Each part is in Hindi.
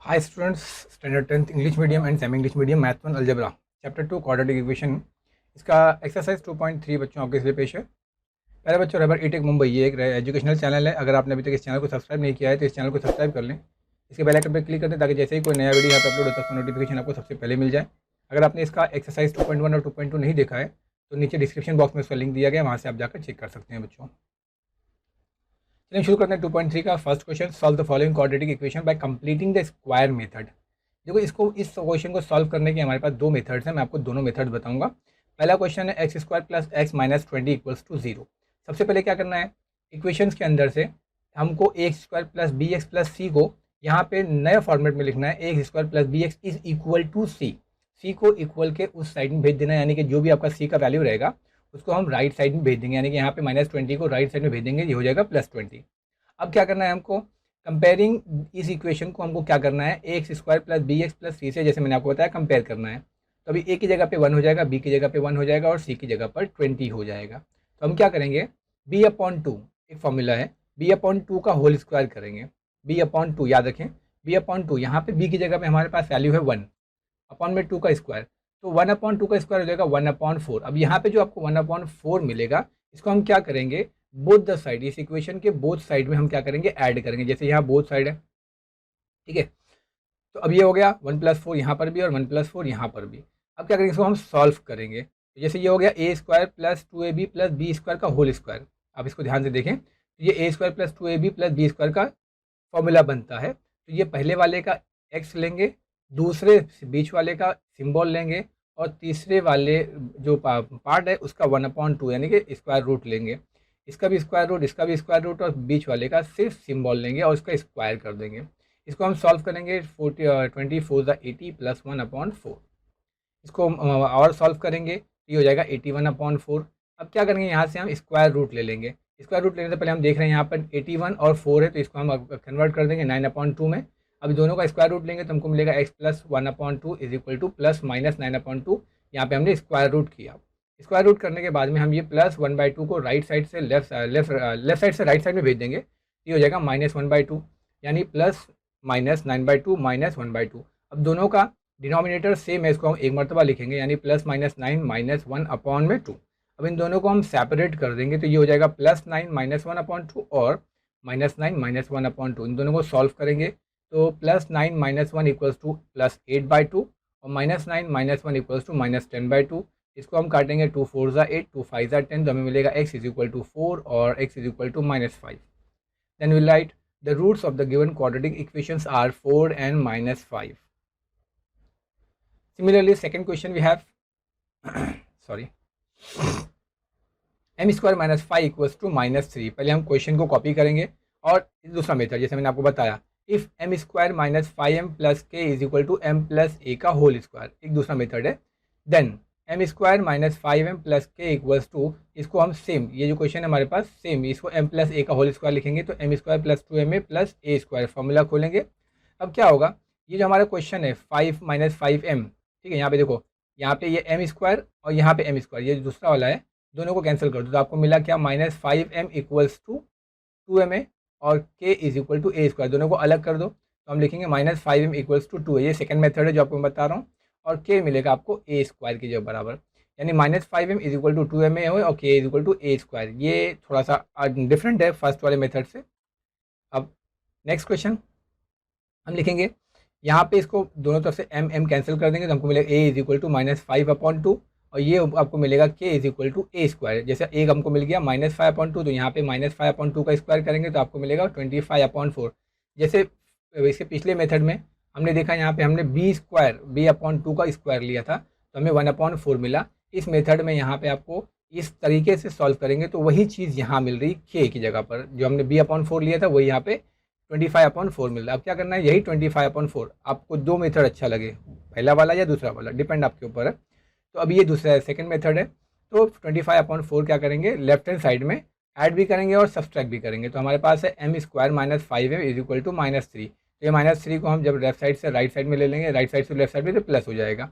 Hi students, standard 10th English medium and semi English medium math 1 algebra chapter 2 quadratic equation. इसका एक्सरसाइज 2.3 बच्चों आपके लिए पेश है। पहले बच्चों, रबर ईटेक मुंबई ये एक एजुकेशनल चैनल है। अगर आपने अभी तक इस चैनल को सब्सक्राइब नहीं किया है तो इस चैनल को सब्सक्राइब कर लें। इसके बेल आइकन पर क्लिक कर दें ताकि जैसे ही कोई नया वीडियो यहाँ पर अपलोड होता है उसका नोटिफिकेशन आपको सबसे पहले मिल जाए। अगर आपने इसका एक्सरसाइज 2.1 और 2.2 नहीं देखा है तो नीचे डिस्क्रिप्शन बॉक्स में उसका लिंक दिया गया है, वहाँ से आप जाकर चेक कर सकते हैं बच्चों। चलिए शुरू करते हैं 2.3 का first question. Solve the following quadratic equation by completing the square method. देखो, इस क्वेश्चन को सॉल्व करने के हमारे पास दो मेथड्स हैं। मैं आपको दोनों मेथड बताऊंगा। पहला क्वेश्चन है x square plus X minus 20 equals to 0। सबसे पहले क्या करना है, इक्वेशंस के अंदर से हमको x square plus b x plus सी को यहाँ पे नए फॉर्मेट में लिखना है। X square plus b x is equal to सी। सी को इक्वल के उस साइड में भेज देना है, यानी कि जो भी आपका सी का वैल्यू रहेगा उसको हम राइट साइड में भेज देंगे, यानी कि यहाँ पे -20 को राइट साइड में भेज देंगे, ये हो जाएगा +20। अब क्या करना है हमको, कंपेयरिंग इस इक्वेशन को हमको क्या करना है, x square plus b x plus c से, जैसे मैंने आपको बताया, कंपेयर करना है। तो अभी ए की जगह पे 1 हो जाएगा, बी की जगह पे 1 हो जाएगा और सी की जगह पर 20 हो जाएगा। तो हम क्या करेंगे, b/2 एक फॉर्मूला है, b/2 का होल स्क्वायर करेंगे। b/2 याद रखें, b/2 यहाँ पे b की जगह पे हमारे पास वैल्यू है 1 अपॉन में 2 का स्क्वायर, तो 1/2 का स्क्वायर हो जाएगा 1/4। अब यहाँ पे जो आपको 1/4 मिलेगा, इसको हम क्या करेंगे, बोथ द साइड, इस इक्वेशन के बोथ साइड में हम क्या करेंगे, ऐड करेंगे। जैसे यहाँ बोथ साइड है, ठीक है, तो अब ये हो गया 1+4 यहाँ पर भी और 1+4 यहाँ पर भी। अब क्या करेंगे, इसको हम सॉल्व करेंगे। तो जैसे ये हो गया a square plus 2ab plus b square का होल स्क्वायर। अब इसको ध्यान से देखें, तो ये a square plus 2ab plus b square का फॉर्मूला बनता है। तो ये पहले वाले का एक्स लेंगे, दूसरे बीच वाले का सिंबल लेंगे और तीसरे वाले जो पार्ट है उसका 1/2 यानी कि स्क्वायर रूट लेंगे। इसका भी स्क्वायर रूट, इसका भी स्क्वायर रूट और बीच वाले का सिर्फ सिंबल लेंगे और उसका स्क्वायर कर देंगे। इसको हम सॉल्व करेंगे, 24 80 प्लस 1/4। इसको और सॉल्व करेंगे, ये हो जाएगा 81/4। अब क्या करेंगे, यहाँ से हम स्क्वायर रूट ले लेंगे। स्क्वायर रूट लेने से पहले हम देख रहे हैं यहाँ पर 81 और 4 है, तो इसको हम कन्वर्ट कर देंगे 9/2 में। अब दोनों का स्क्वायर रूट लेंगे तो हमको मिलेगा x plus 1/2 is equal two plus minus 9/2। यहाँ पे हमने स्क्वायर रूट किया। स्क्वायर रूट करने के बाद में हम ये प्लस 1/2 को राइट साइड से लेफ्ट साइड से राइट साइड में भेज देंगे, ये हो जाएगा -1/2, यानी प्लस माइनस 9/2 माइनस 1/2। अब दोनों का डिनोमिनेटर सेम है, इसको हम एक मरतबा लिखेंगे, यानी +-9 -1/2। अब इन दोनों को हम सेपरेट कर देंगे, तो ये हो जाएगा +9 -1/2 और -9 -1/2। इन दोनों को सॉल्व करेंगे तो +9 - 1 इक्वल्स टू +8/2 और -9 - 1 इक्वल्स टू -10/2। इसको हम काटेंगे, 2 4 ज़ा 8, 2 5 ज़ा 10, तो हमें मिलेगा x इज इक्वल टू 4 और x is equal to -5। Then will write the roots of the given quadratic equations are 4 and -5. Similarly, second question we have sorry, m square minus 5 equals to -3। पहले हम क्वेश्चन को कॉपी करेंगे और दूसरा मेथड जैसे मैंने आपको बताया, if m square minus 5m plus k is equal to m plus a का होल स्क्वायर, एक दूसरा मेथड है। Then m square minus 5m plus k equals to, इसको हम सेम, ये जो क्वेश्चन है हमारे पास सेम, इसको m प्लस a का होल स्क्वायर लिखेंगे, तो m square plus 2ma plus a square formula खोलेंगे। अब क्या होगा, ये जो हमारा क्वेश्चन है 5 - 5m, ठीक है, यहाँ पे देखो, यहाँ पे ये m स्क्वायर और यहाँ पे m स्क्वायर, ये जो दूसरा वाला है, दोनों को कैंसिल कर दो तो आपको मिला क्या, -5m इक्वल्स टू 2ma और k is equal to a square. दोनों को अलग कर दो तो हम लिखेंगे -5m इक्वल्स टू 2a। ये सेकंड मेथड है जो आपको मैं बता रहा हूँ, और k मिलेगा आपको a स्क्वायर के जो बराबर, यानी -5m is equal to 2ma हो और k is equal to a square. ये थोड़ा सा डिफरेंट है फर्स्ट वाले मेथड से। अब नेक्स्ट क्वेश्चन हम लिखेंगे, यहाँ पे इसको दोनों तरफ से m कैंसिल कर देंगे तो हमको मिलेगा a इज इक्वल टू -5/2 और ये आपको मिलेगा k is equal to a square. जैसे एक हमको मिल गया -5/2, तो यहाँ पे -5/2 का स्क्वायर करेंगे तो आपको मिलेगा 25/4। जैसे इसके पिछले मेथड में हमने देखा, यहाँ पे हमने b स्क्वायर b/2 का स्क्वायर लिया था तो हमें 1/4 मिला। इस मेथड में यहाँ पे आपको इस तरीके से सॉल्व करेंगे तो वही चीज़ यहाँ मिल रही k की जगह पर, जो हमने b/4 लिया था वही यहाँ पे 25/4 मिल रहा है। अब क्या करना है, यही 25/4, आपको दो मेथड अच्छा लगे, पहला वाला या दूसरा वाला, डिपेंड आपके ऊपर है। तो अब ये दूसरा सेकंड मेथड है, तो 25/4 क्या करेंगे, लेफ्ट हैंड साइड में ऐड भी करेंगे और सब्सट्रैक्ट भी करेंगे। तो हमारे पास है m square minus 5m is equal to -3। तो ये -3 को हम जब लेफ्ट साइड से राइट साइड में ले लेंगे, राइट साइड से लेफ्ट साइड में, तो प्लस हो जाएगा।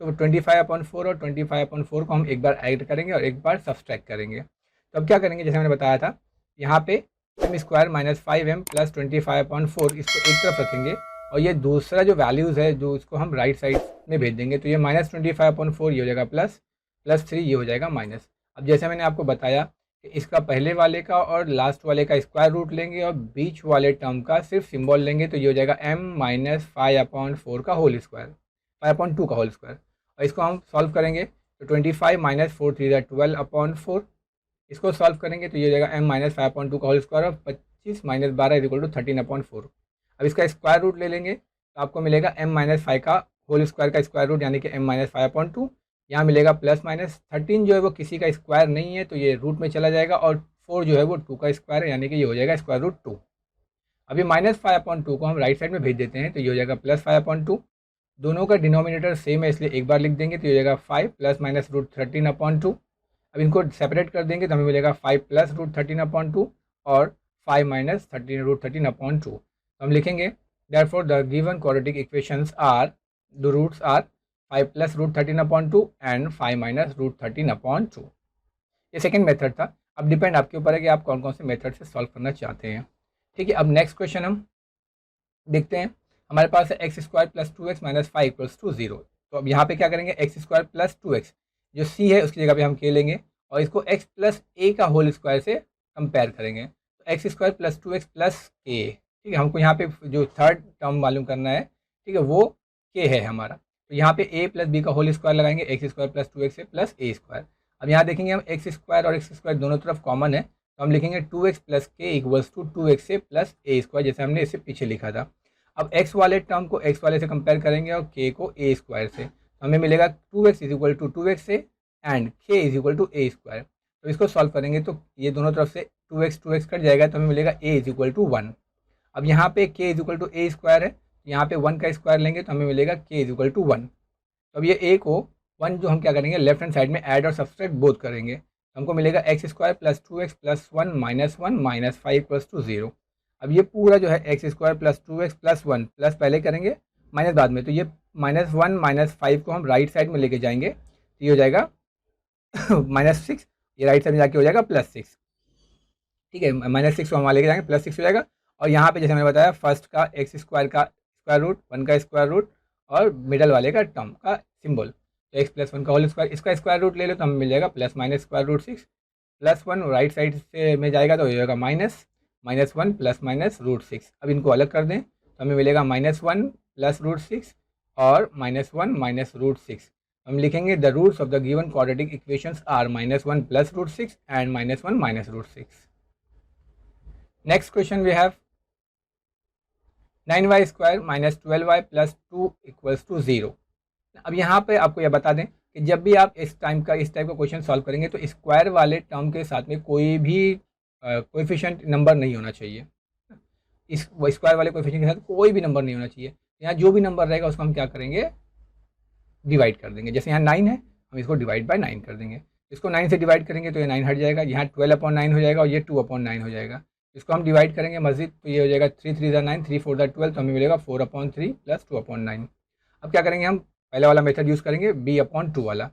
तो 25/4 और 25/4 को हम एक बार ऐड करेंगे और एक बार सब्सट्रैक्ट करेंगे। तो अब क्या करेंगे, जैसे मैंने बताया था, यहाँ पे m square minus 5m plus 25/4 इसको एक तरफ रखेंगे और ये दूसरा जो वैल्यूज़ है जो इसको हम राइट साइड में भेज देंगे, तो ये -25/4 ये हो जाएगा +3 ये हो जाएगा माइनस। अब जैसे मैंने आपको बताया कि इसका पहले वाले का और लास्ट वाले का स्क्वायर रूट लेंगे और बीच वाले टर्म का सिर्फ सिंबल लेंगे, तो ये हो जाएगा m-5/4 का होल स्क्वायर, 5/2 का होल स्क्वायर। और इसको हम सॉल्व करेंगे तो 25 - 4 3 12/4, इसको सॉल्व करेंगे तो ये हो जाएगा m-5/2 का होल स्क्वायर और 25 - 12 = 13/4। अब इसका स्क्वायर रूट ले लेंगे तो आपको मिलेगा m-5 का होल स्क्वायर का स्क्वायर रूट यानी कि m-5/2। यहाँ मिलेगा +-13 जो है वो किसी का स्क्वायर नहीं है तो ये रूट में चला जाएगा, और 4 जो है वो 2 का स्क्वायर है यानी कि ये हो जाएगा √2। अभी -5/2 को हम राइट साइड में भेज देते हैं तो ये हो जाएगा +5/2। दोनों का डिनोमिनेटर सेम है इसलिए एक बार लिख देंगे तो ये हो जाएगा 5 ± √13/2। अब इनको सेपरेट कर देंगे तो हमें मिलेगा 5 + √13/2 और 5 - √13/2। तो हम लिखेंगे therefore the given quadratic equations are, the roots are 5 + √13/2 and 5 - √13/2। ये सेकेंड मेथड था। अब डिपेंड आपके ऊपर है कि आप कौन कौन से मेथड से सॉल्व करना चाहते हैं। ठीक है, अब नेक्स्ट क्वेश्चन हम देखते हैं। हमारे पास है x² + 2x - 5 = 0। तो अब यहाँ पे क्या करेंगे, x² + 2x जो c है उसकी जगह पे हम k लेंगे और इसको x + a का होल स्क्वायर से कंपेयर करेंगे। तो x² + 2x + k, ठीक है, हमको यहाँ पे जो थर्ड टर्म मालूम करना है, ठीक है, वो k है हमारा। तो यहाँ पे a + b का होल स्क्वायर लगाएंगे, x² + 2x + a²। अब यहाँ देखेंगे हम x² और x² दोनों तरफ कॉमन है तो हम लिखेंगे 2x + k = 2x + a², जैसे हमने इससे पीछे लिखा था। अब x वाले टर्म को x वाले से कंपेयर करेंगे और k को a² से, तो हमें मिलेगा 2x = 2x से एंड k = a²। तो इसको सॉल्व करेंगे तो ये दोनों तरफ से 2x कट जाएगा तो हमें मिलेगा a = 1। अब यहाँ पे k = a² है, यहाँ पे 1 का स्क्वायर लेंगे तो हमें मिलेगा k = 1। तो अब ये a को 1 जो हम क्या करेंगे लेफ्ट हैंड साइड में ऐड और सब्सट्रैक्ट बोथ करेंगे, तो हमको मिलेगा x² + 2x + 1 - 1 - 5 = 0। अब ये पूरा जो है x² + 2x + 1 प्लस पहले करेंगे माइनस बाद में, तो ये -1 - 5 को हम राइट साइड में लेके जाएंगे तो ये हो जाएगा -6, ये राइट साइड में जाके हो जाएगा +6। ठीक है, -6 को हम वहाँ लेके जाएंगे +6 हो जाएगा। और यहाँ पे जैसे मैंने बताया फर्स्ट का x² का स्क्वायर रूट, 1 का स्क्वायर रूट और मिडल वाले का टर्म का सिंबल, तो x + 1 का होल स्क्वायर, इसका स्क्वायर रूट ले लो तो हमें मिल जाएगा ±√6 +1 राइट साइड से में जाएगा तो हो जाएगा -1 ±√6। अब इनको अलग कर दें तो हमें मिलेगा -1 +√6 और -1 -√6। हम लिखेंगे the roots of the given quadratic equations are -1 +√6 and -1 -√6। Next question we have 9y² - 12y + 2 = 0। अब यहाँ पे आपको यह बता दें कि जब भी आप इस टाइप का क्वेश्चन सॉल्व करेंगे तो स्क्वायर वाले टर्म के साथ में कोई भी कोएफिशिएंट नंबर नहीं होना चाहिए। इस स्क्वायर वाले कोएफिशिएंट के साथ कोई भी नंबर नहीं होना चाहिए। यहाँ जो भी नंबर रहेगा उसको हम क्या करेंगे, डिवाइड कर देंगे। जैसे यहाँ 9 है हम इसको डिवाइड बाय 9 कर देंगे, इसको 9 से डिवाइड करेंगे तो ये 9 हट जाएगा, यहाँ 12/9 हो जाएगा और ये 2/9 हो जाएगा। इसको हम डिवाइड करेंगे मज़ीद तो ये हो जाएगा 3 3 9 3 4 12, तो हमें मिलेगा 4/3 + 2/9। अब क्या करेंगे, हम पहले वाला मेथड यूज़ करेंगे b/2 वाला, है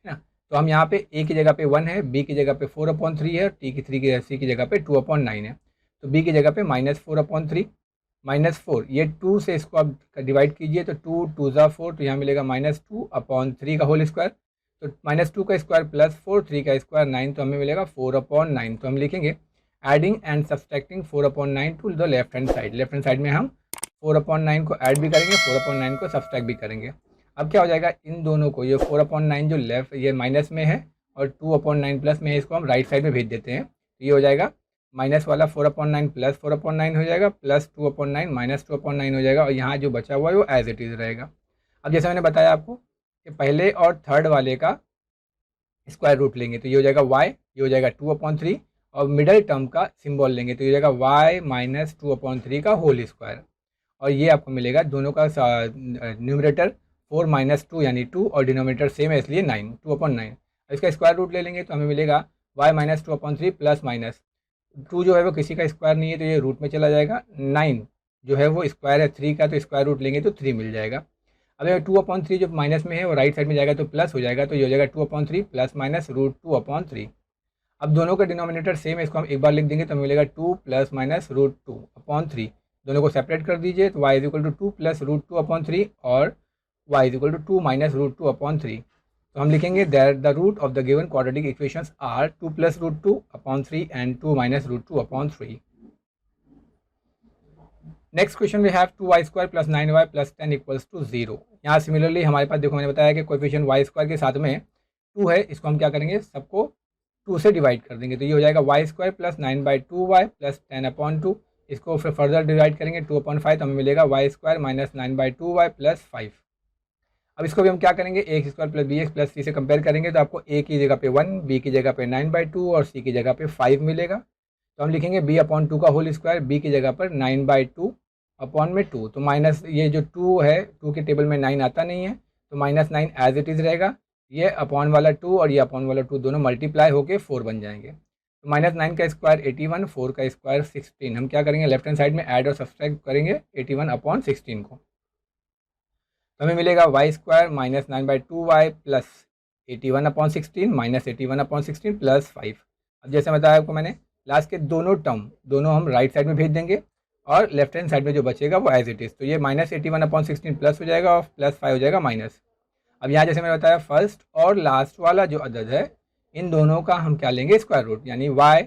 ना। तो हम यहाँ पे a की जगह पे 1 है, b की जगह पे 4/3 है, c की जगह पे 2/9 है। तो b की जगह पे -4/3 -4, ये 2 से इसको आप डिवाइड कीजिए तो 2 2 ज़ा 4, तो यहाँ मिलेगा -2/3 का होल स्क्वायर। तो -2 का स्क्वायर + 4 3 का स्क्वायर 9, तो हमें मिलेगा 4/9। तो हम लिखेंगे adding and subtracting 4/9 to the left hand side. Left hand side में हम 4/9 को ऐड भी करेंगे, 4/9 को सब्सट्रैक्ट भी करेंगे। अब क्या हो जाएगा, इन दोनों को, ये 4/9 जो लेफ्ट ये माइनस में है और 2/9 प्लस में है, इसको हम राइट साइड में भेज देते हैं। तो ये हो जाएगा माइनस वाला 4/9 + 4/9 हो जाएगा, प्लस 2/9 - 2/9 हो जाएगा, और यहाँ जो बचा हुआ है वो एज इट इज़ रहेगा। अब जैसे मैंने बताया आपको कि पहले और थर्ड वाले का स्क्वायर रूट लेंगे तो ये हो जाएगा y, ये हो जाएगा 2/3, और मिडल टर्म का सिंबल लेंगे तो ये हो जाएगा y - 2/3 का होल स्क्वायर, और ये आपको मिलेगा दोनों का न्यूमरेटर 4 - 2 यानी 2 और डिनोमिनेटर सेम है इसलिए 9, 2/9। इसका स्क्वायर रूट ले लेंगे तो हमें मिलेगा y - 2/3 प्लस माइनस 2 जो है वो किसी का स्क्वायर नहीं है तो ये रूट में चला जाएगा, 9 जो है वो स्क्वायर है 3 का, तो स्क्वायर रूट लेंगे तो 3 मिल जाएगा। अब ये 2/3 जो माइनस में है वो राइट साइड में जाएगा तो प्लस हो जाएगा, तो ये हो जाएगा 2/3 प्लस माइनस √2/3। अब दोनों का डिनोमिनेटर सेम है, इसको हम एक बार लिख देंगे तो मिलेगा 2 + -√2/3। दोनों को सेपरेट कर दीजिए, तो y is equal to 2 plus √2/3 और y is equal to 2 minus √2/3। तो हम लिखेंगे that the root of the given quadratic equations are 2 plus √2/3 and 2 minus √2/3। Next question we have 2y² plus 9y plus 10 equals to 0। यहाँ सिमिलरली हमारे पास देखो मैंने बताया कि कोएफिशिएंट y² के साथ में 2 है, इसको हम क्या करेंगे, सबको 2 से डिवाइड कर देंगे, तो ये हो जाएगा y² प्लस 9/2y प्लस 10/2। इसको फिर फर्दर डिवाइड करेंगे 2/5, तो हमें मिलेगा y² माइनस 9/2y प्लस 5। अब इसको भी हम क्या करेंगे, ax² plus bx plus c से कंपेयर करेंगे, तो आपको a की जगह पे 1, b की जगह पे 9/2 और c की जगह पे 5 मिलेगा। तो हम लिखेंगे b/2 का होल स्क्वायर, b की जगह पर 9/2 अपॉन में 2, तो माइनस ये जो 2 है, 2 के टेबल में 9 आता नहीं है, तो -9 एज इट इज़ रहेगा। ये अपॉन वाला 2 और ये अपॉन वाला 2 दोनों मल्टीप्लाई होकर 4 बन जाएंगे। तो -9 का स्क्वायर 81, 4 का स्क्वायर 16। हम क्या करेंगे, लेफ्ट हैंड साइड में ऐड और सब्सट्रैक्ट करेंगे 81/16 को, तो हमें मिलेगा y² minus 9/2y plus 81/16 minus 81/16 plus 5। अब जैसे बताया आपको मैंने, लास्ट के दोनों टर्म दोनों हम राइट साइड में भेज देंगे और लेफ्ट हैंड साइड में जो बचेगा वो एज इट इज़, तो ये -81/16 प्लस हो जाएगा और प्लस 5 हो जाएगा माइनस। अब यहाँ जैसे मैंने बताया, फर्स्ट और लास्ट वाला जो अदद है, इन दोनों का हम क्या लेंगे, स्क्वायर रूट, यानी y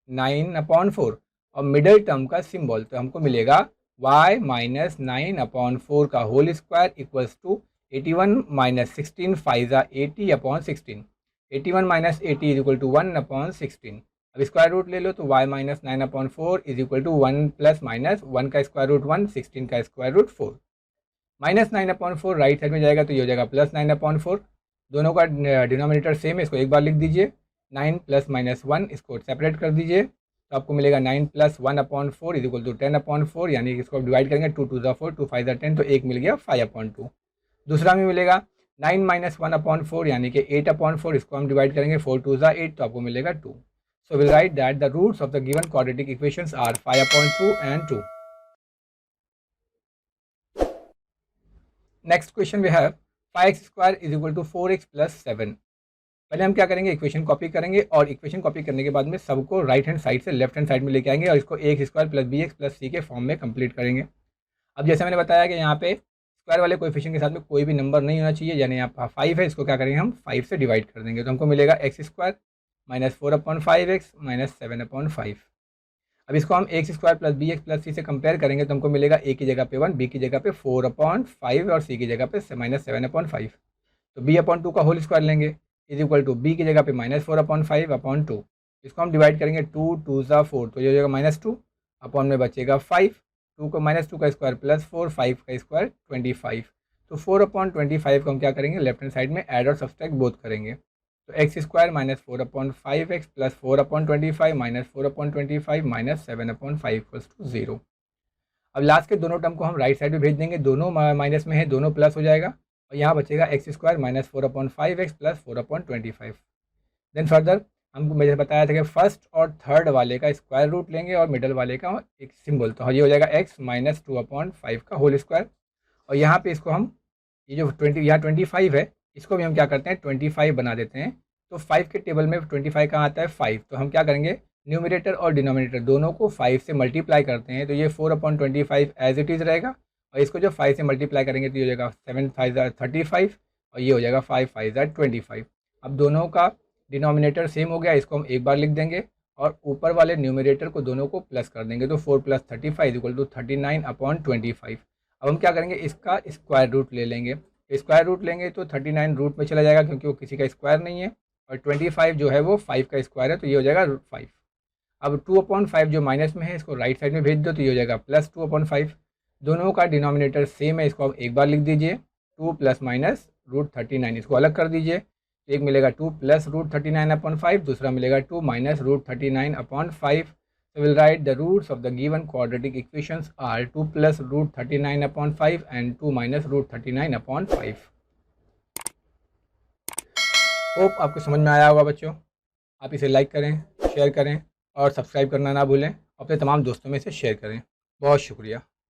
9/4 और मिडल टर्म का सिंबल, तो हमको मिलेगा y माइनस 9/4 का whole square equals to 81 minus 16 5 80/16। 81 minus 80 is equal to 1/16। अब स्क्वायर रूट ले लो, तो y minus 9/4 is equal to 1 plus minus 1 का स्क्वायर रूट 1, 16 का square root 4। Minus 9/4 right side में जाएगा, तो ये हो जाएगा प्लस 9/4। दोनों का डिनोमिनेटर सेम है, इसको एक बार लिख दीजिए। 9 प्लस माइनस 1, इसको सेपरेट कर दीजिए, तो आपको मिलेगा 9 प्लस 1/4 इज इक्वल टू 10/4, यानी इसको डिवाइड करेंगे 2 2 ज़ा 4, 2 5 ज़ा 10, तो एक मिल गया 5/2। दूसरा में मिलेगा 9 माइनस 1/4 यानी कि 8/4, इसको हम डिवाइड करेंगे 4 2 ज़ा 8, तो आपको मिलेगा 2। So will write that the roots of the given quadratic equations are 5/2 and 2। Next question we have 5x² is equal to 4x plus 7। पहले हम क्या करेंगे, इक्वेशन कॉपी करेंगे और इक्वेशन कॉपी करने के बाद में सबको राइट हैंड साइड से लेफ्ट हैंड साइड में लेके आएंगे और इसको ax² plus bx plus c के फॉर्म में कंप्लीट करेंगे। अब जैसे मैंने बताया कि यहाँ पे स्क्वायर वाले कोएफिशिएंट के साथ में कोई भी नंबर नहीं होना चाहिए, यानी यहाँ 5 है, इसको क्या करेंगे, हम 5 से डिवाइड कर देंगे, तो हमको मिलेगा x² माइनस 4/5x माइनस 7/5। अब इसको हम x² plus bx plus c से कंपेयर करेंगे, तो हमको मिलेगा a की जगह पे 1, b की जगह पे 4/5 और c की जगह पे माइनस 7/5। तो b/2 का होल स्क्वायर लेंगे इज इक्वल टू b की जगह पे -4/5/2। इसको हम डिवाइड करेंगे 2 2 ज़ा 4, तो ये हो जाएगा -2 अपॉन में बचेगा 5, 2 को -2 का स्क्वायर प्लस 4, 5 का स्क्वायर 25। तो 4/25 को हम क्या करेंगे, लेफ्ट हैंड साइड में ऐड और सब्सट्रैक्ट बोथ करेंगे, तो x² minus 4/5x plus 4/25 minus 4/25 minus 7/5 equals to 0। अब लास्ट के दोनों टर्म को हम राइट साइड में भेज देंगे, दोनों माइनस में है, दोनों प्लस हो जाएगा और यहाँ बचेगा x² minus 4/5x plus 4/25। Then further हमको मुझे बताया था कि फर्स्ट और थर्ड वाले का स्क्वायर रूट लेंगे और मिडल वाले का एक सिंबल, तो ये हो जाएगा x माइनस 2/5 का होल स्क्वायर। और यहाँ पे इसको हम, ये जो 20 यहाँ 25 है, इसको भी हम क्या करते हैं 25 बना देते हैं। तो 5 के टेबल में 25 कहाँ आता है, 5, तो हम क्या करेंगे, न्यूमरेटर और डिनोमिनेटर दोनों को 5 से मल्टीप्लाई करते हैं, तो ये 4/25 एज इट इज़ रहेगा और इसको जो 5 से मल्टीप्लाई करेंगे तो ये हो जाएगा 7 5 35 और ये हो जाएगा 5 5 25। अब दोनों का डिनोमिनेटर सेम हो गया, इसको हम एक बार लिख देंगे और ऊपर वाले न्यूमरेटर को दोनों को प्लस कर देंगे, तो 4 प्लस 35 इक्वल टू 39/25। अब हम क्या करेंगे, इसका स्क्वायर रूट ले लेंगे, स्क्वायर रूट लेंगे तो 39 रूट में चला जाएगा क्योंकि वो किसी का स्क्वायर नहीं है और 25 जो है वो 5 का स्क्वायर है, तो ये हो जाएगा 5। अब 2/5 जो माइनस में है, इसको राइट साइड में भेज दो, तो ये हो जाएगा प्लस 2/5। दोनों का डिनोमिनेटर सेम है, इसको आप एक बार लिख दीजिए, 2 प्लस माइनस √39, इसको अलग कर दीजिए, एक मिलेगा 2 प्लस √39/5, दूसरा मिलेगा 2 minus √39/5। So we'll write the roots of the given quadratic equations are 2 plus √39/5 and 2 minus √39/5। Hope आपको समझ में आया होगा बच्चों। आप इसे लाइक करें, शेयर करें और सब्सक्राइब करना ना भूलें, अपने तमाम दोस्तों में इसे शेयर करें। बहुत शुक्रिया।